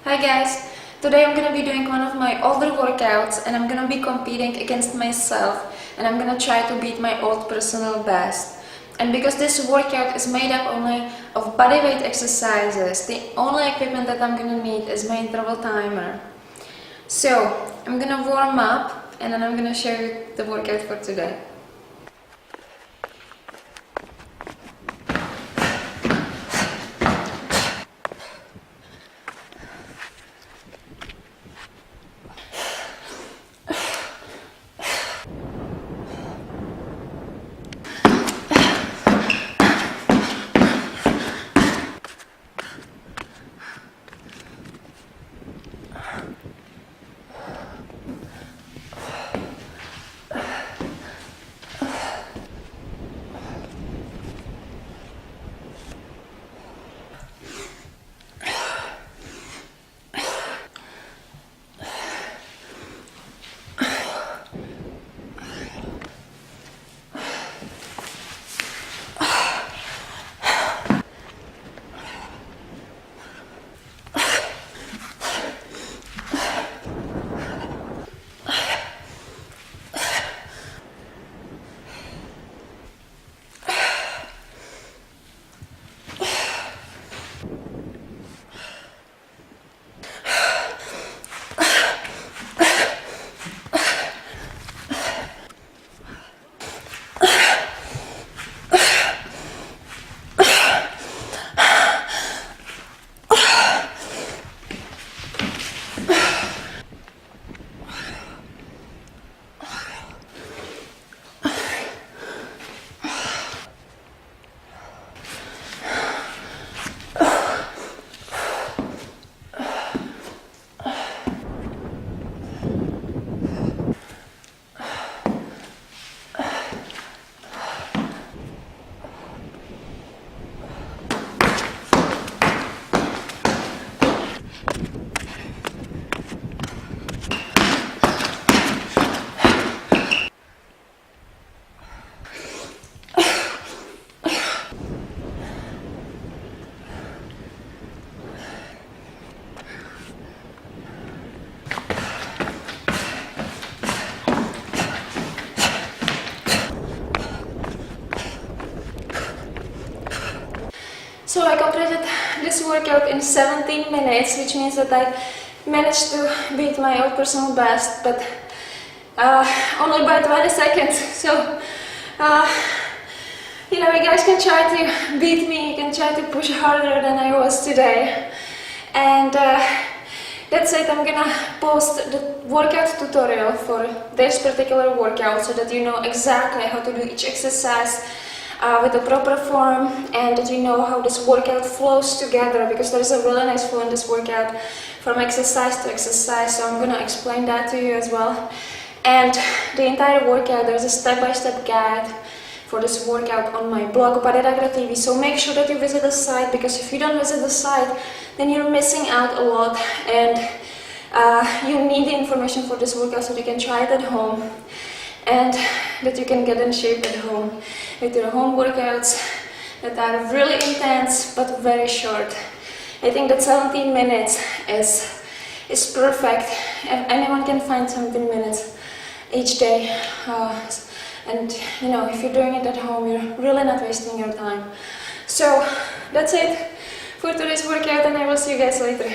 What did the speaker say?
Hi guys, today I'm gonna be doing one of my older workouts and I'm gonna be competing against myself and I'm gonna try to beat my old personal best. And because this workout is made up only of bodyweight exercises, the only equipment that I'm gonna need is my interval timer. So I'm gonna warm up and then I'm gonna show you the workout for today. So I completed this workout in 17 minutes, which means that I managed to beat my old personal best, but only by 20 seconds. So, you guys can try to beat me, you can try to push harder than I was today. And that's it. I'm gonna post the workout tutorial for this particular workout so that you know exactly how to do each exercise with the proper form, and that you know how this workout flows together, because there's a really nice flow in this workout from exercise to exercise. So I'm gonna explain that to you as well. And the entire workout, there's a step-by-step guide for this workout on my blog BodyRagged.tv. So make sure that you visit the site, because if you don't visit the site, then you're missing out a lot, and you need the information for this workout so you can try it at home and that you can get in shape at home with your home workouts that are really intense but very short. I think that 17 minutes is perfect, and anyone can find 17 minutes each day. And if you're doing it at home, you're really not wasting your time. So that's it for today's workout, and I will see you guys later.